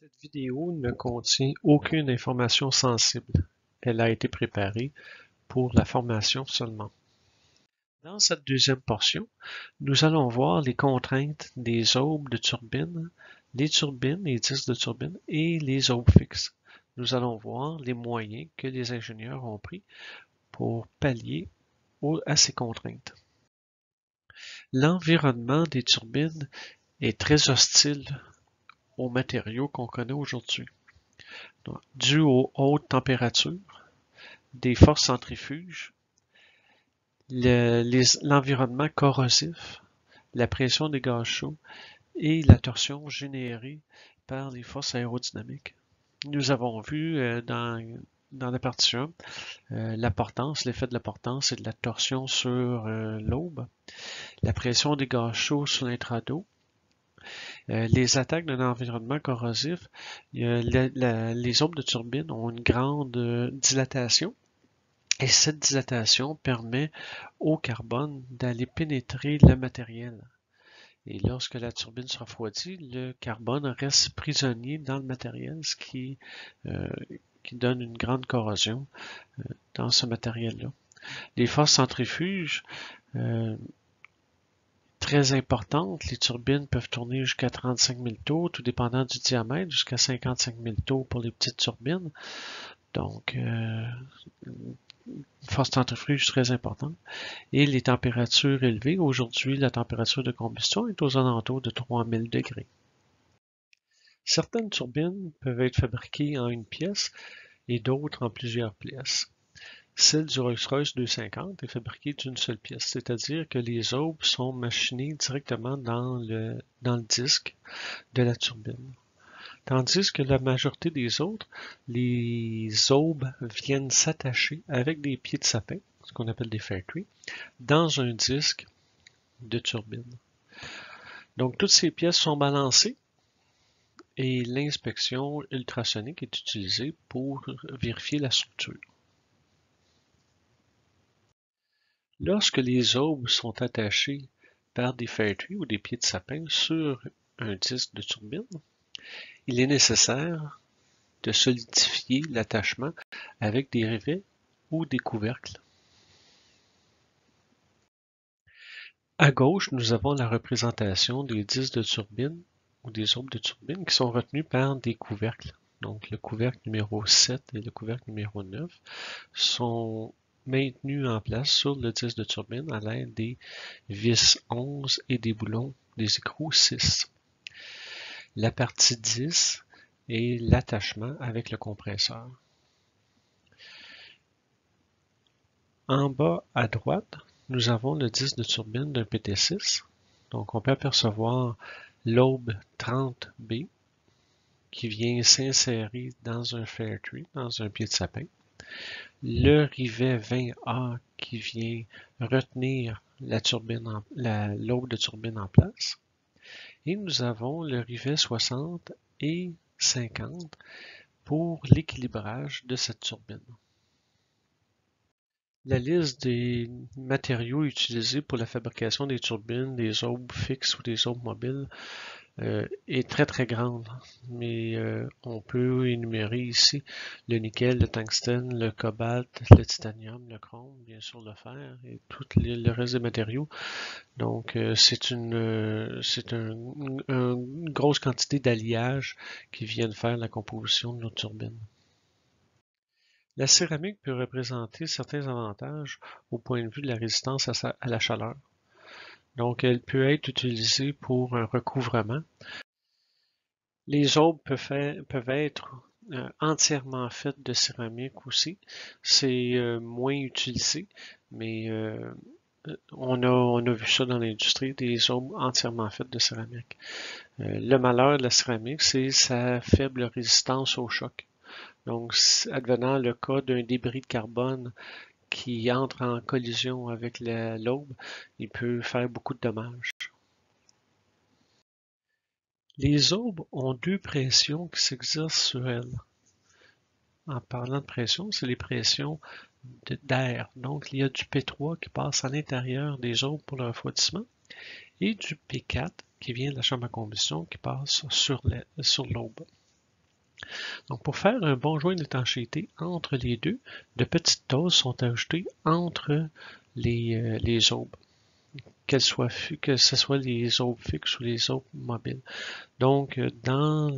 Cette vidéo ne contient aucune information sensible. Elle a été préparée pour la formation seulement. Dans cette deuxième portion, nous allons voir les contraintes des aubes de turbine, les disques de turbine et les aubes fixes. Nous allons voir les moyens que les ingénieurs ont pris pour pallier à ces contraintes. L'environnement des turbines est très hostile aux matériaux qu'on connaît aujourd'hui, dû aux hautes températures, des forces centrifuges, l'environnement corrosif, la pression des gaz chauds et la torsion générée par les forces aérodynamiques. Nous avons vu dans la partie 1 l'effet de la portance et de la torsion sur l'aube, la pression des gaz chauds sur l'intrado, les attaques d'un environnement corrosif. Les aubes de turbine ont une grande dilatation. Et cette dilatation permet au carbone d'aller pénétrer le matériel. Et lorsque la turbine se refroidit, le carbone reste prisonnier dans le matériel, ce qui donne une grande corrosion dans ce matériel-là. Les forces centrifuges, très importantes. Les turbines peuvent tourner jusqu'à 35 000 tours, tout dépendant du diamètre, jusqu'à 55 000 tours pour les petites turbines. Donc, force centrifuge très importante. Et les températures élevées. Aujourd'hui, la température de combustion est aux alentours de 3000 degrés. Certaines turbines peuvent être fabriquées en une pièce et d'autres en plusieurs pièces. Celle du Rolls-Royce 250 est fabriquée d'une seule pièce, c'est-à-dire que les aubes sont machinées directement dans le disque de la turbine. Tandis que la majorité des autres, les aubes viennent s'attacher avec des pieds de sapin, ce qu'on appelle des fairtree, dans un disque de turbine. Donc toutes ces pièces sont balancées et l'inspection ultrasonique est utilisée pour vérifier la structure. Lorsque les aubes sont attachées par des fairtree ou des pieds de sapin sur un disque de turbine, il est nécessaire de solidifier l'attachement avec des rivets ou des couvercles. À gauche, nous avons la représentation des disques de turbine ou des aubes de turbine qui sont retenus par des couvercles. Donc le couvercle numéro 7 et le couvercle numéro 9 sont maintenus en place sur le disque de turbine à l'aide des vis 11 et des boulons des écrous 6. La partie 10 est l'attachement avec le compresseur. En bas à droite, nous avons le disque de turbine d'un PT6. Donc on peut apercevoir l'aube 30B qui vient s'insérer dans un fairtree, dans un pied de sapin. Le rivet 20A qui vient retenir l'aube de turbine en place. Et nous avons le rivet 60 et 50 pour l'équilibrage de cette turbine. La liste des matériaux utilisés pour la fabrication des turbines, des aubes fixes ou des aubes mobiles est très grande, mais on peut énumérer ici le nickel, le tungstène, le cobalt, le titanium, le chrome, bien sûr le fer et tout le reste des matériaux. Donc c'est une grosse quantité d'alliages qui viennent faire la composition de nos turbines. La céramique peut représenter certains avantages au point de vue de la résistance à la chaleur. Donc, elle peut être utilisée pour un recouvrement. Les aubes peuvent être entièrement faites de céramique aussi. C'est moins utilisé, mais on a vu ça dans l'industrie, des aubes entièrement faites de céramique. Le malheur de la céramique, c'est sa faible résistance au choc. Donc, advenant le cas d'un débris de carbone qui entre en collision avec l'aube, il peut faire beaucoup de dommages. Les aubes ont deux pressions qui s'exercent sur elles. En parlant de pression, c'est les pressions d'air. Donc, il y a du P3 qui passe à l'intérieur des aubes pour le refroidissement et du P4 qui vient de la chambre à combustion qui passe sur l'aube. Donc, pour faire un bon joint d'étanchéité entre les deux, de petites doses sont ajoutées entre les aubes, que ce soit les aubes fixes ou les aubes mobiles. Donc, dans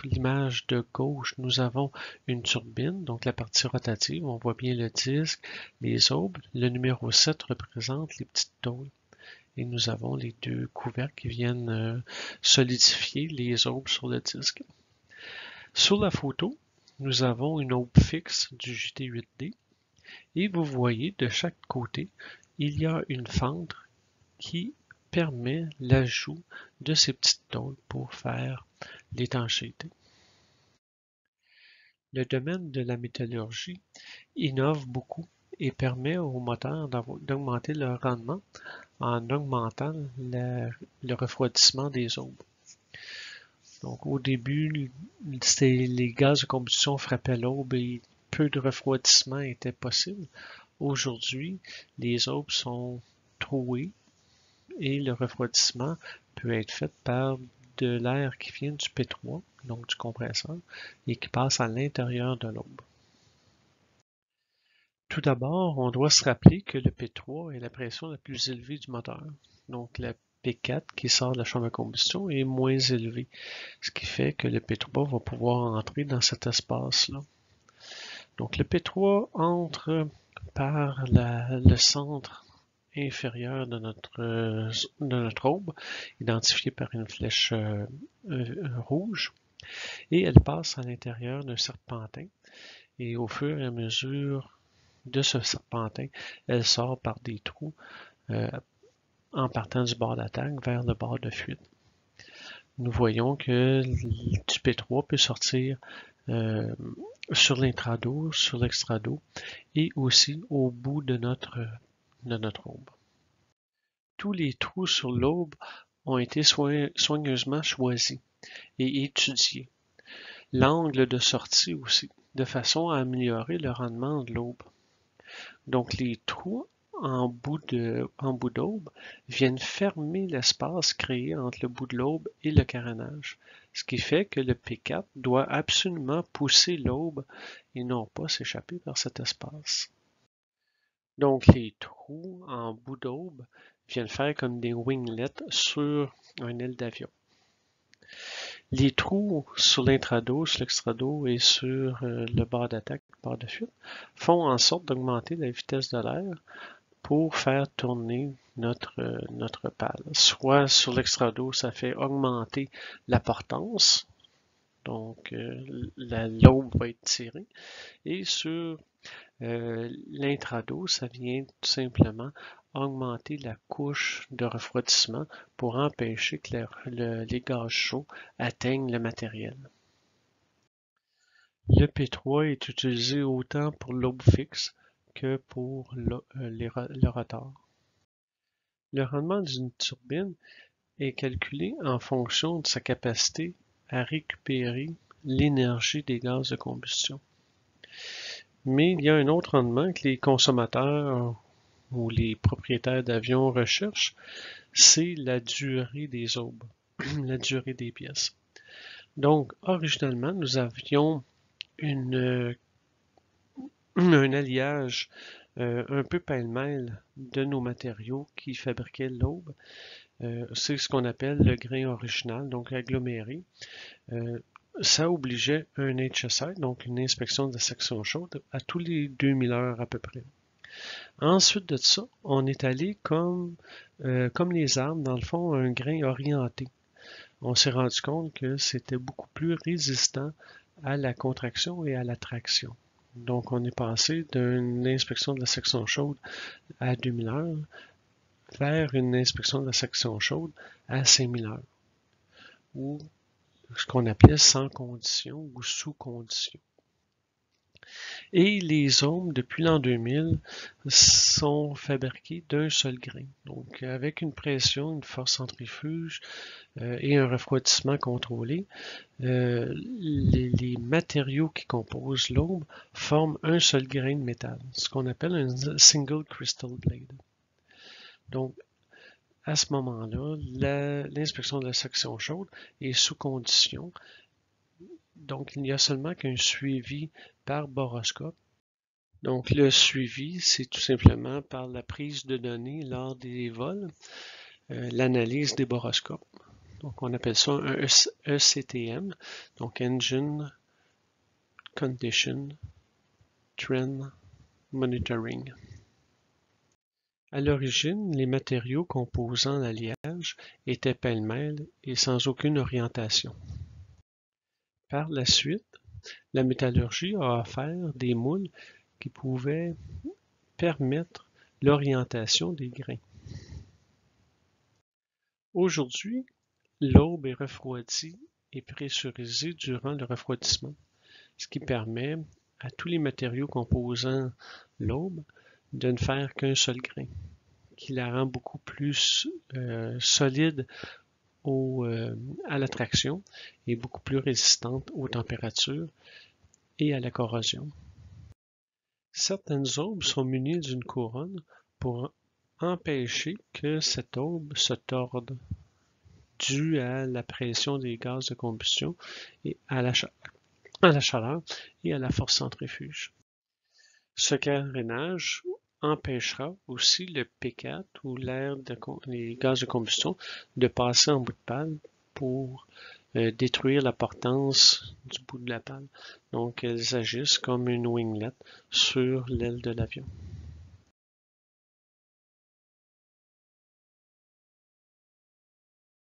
l'image de gauche, nous avons une turbine, donc la partie rotative. On voit bien le disque, les aubes. Le numéro 7 représente les petites tôles. Et nous avons les deux couvercles qui viennent solidifier les aubes sur le disque. Sur la photo, nous avons une aube fixe du JT8D. Et vous voyez, de chaque côté, il y a une fente qui permet l'ajout de ces petites tôles pour faire l'étanchéité. Le domaine de la métallurgie innove beaucoup et permet aux moteurs d'augmenter leur rendement en augmentant le refroidissement des aubes. Donc au début, les gaz de combustion frappaient l'aube et peu de refroidissement était possible. Aujourd'hui, les aubes sont trouées et le refroidissement peut être fait par de l'air qui vient du P3, donc du compresseur, et qui passe à l'intérieur de l'aube. Tout d'abord, on doit se rappeler que le P3 est la pression la plus élevée du moteur. Donc la P4 qui sort de la chambre à combustion est moins élevée, ce qui fait que le P3 va pouvoir entrer dans cet espace-là. Donc le P3 entre par le centre inférieur de notre aube, identifié par une flèche rouge, et elle passe à l'intérieur d'un serpentin. Et au fur et à mesure de ce serpentin, elle sort par des trous en partant du bord d'attaque vers le bord de fuite. Nous voyons que du P3 peut sortir sur l'intrado, sur l'extrado et aussi au bout de notre aube. Tous les trous sur l'aube ont été soigneusement choisis et étudiés. L'angle de sortie aussi, de façon à améliorer le rendement de l'aube. Donc les trous en bout d'aube viennent fermer l'espace créé entre le bout de l'aube et le carénage, ce qui fait que le P4 doit absolument pousser l'aube et non pas s'échapper par cet espace. Donc les trous en bout d'aube viennent faire comme des winglets sur un aile d'avion. Les trous sur l'intrado, sur l'extrado et sur le bord d'attaque, bord de fuite, font en sorte d'augmenter la vitesse de l'air pour faire tourner notre pale. Soit sur l'extrado, ça fait augmenter la portance, donc l'aube va être tirée, et sur l'intrado, ça vient tout simplement augmenter la couche de refroidissement pour empêcher que les gaz chauds atteignent le matériel. Le P3 est utilisé autant pour l'aube fixe que pour le rotor. Le rendement d'une turbine est calculé en fonction de sa capacité à récupérer l'énergie des gaz de combustion. Mais il y a un autre rendement que les consommateurs ou les propriétaires d'avions recherchent, c'est la durée des aubes, la durée des pièces. Donc, originalement, nous avions un alliage un peu pêle-mêle de nos matériaux qui fabriquaient l'aube. C'est ce qu'on appelle le grain original, donc aggloméré. Ça obligeait un HSI, donc une inspection de la section chaude, à tous les 2000 heures à peu près. Ensuite de ça, on est allé comme les arbres, dans le fond, un grain orienté. On s'est rendu compte que c'était beaucoup plus résistant à la contraction et à la traction. Donc, on est passé d'une inspection de la section chaude à 2000 heures vers une inspection de la section chaude à 5000 heures, ou ce qu'on appelait sans condition ou sous condition. Et les aubes, depuis l'an 2000, sont fabriquées d'un seul grain. Donc, avec une pression, une force centrifuge et un refroidissement contrôlé, les matériaux qui composent l'aube forment un seul grain de métal, ce qu'on appelle un single crystal blade. Donc, à ce moment-là, l'inspection de la section chaude est sous condition Donc, il n'y a seulement qu'un suivi par boroscope. Donc, le suivi, c'est tout simplement par la prise de données lors des vols, l'analyse des boroscopes. Donc, on appelle ça un ECTM, donc Engine Condition Trend Monitoring. À l'origine, les matériaux composant l'alliage étaient pêle-mêle et sans aucune orientation. Par la suite, la métallurgie a offert des moules qui pouvaient permettre l'orientation des grains. Aujourd'hui, l'aube est refroidie et pressurisée durant le refroidissement, ce qui permet à tous les matériaux composant l'aube de ne faire qu'un seul grain, qui la rend beaucoup plus solide à la traction et beaucoup plus résistante aux températures et à la corrosion. Certaines aubes sont munies d'une couronne pour empêcher que cette aube se torde, due à la pression des gaz de combustion et à la chaleur et à la force centrifuge. Ce carénage empêchera aussi le P4 ou les gaz de combustion de passer en bout de pale pour détruire la portance du bout de la pale. Donc, elles agissent comme une winglet sur l'aile de l'avion.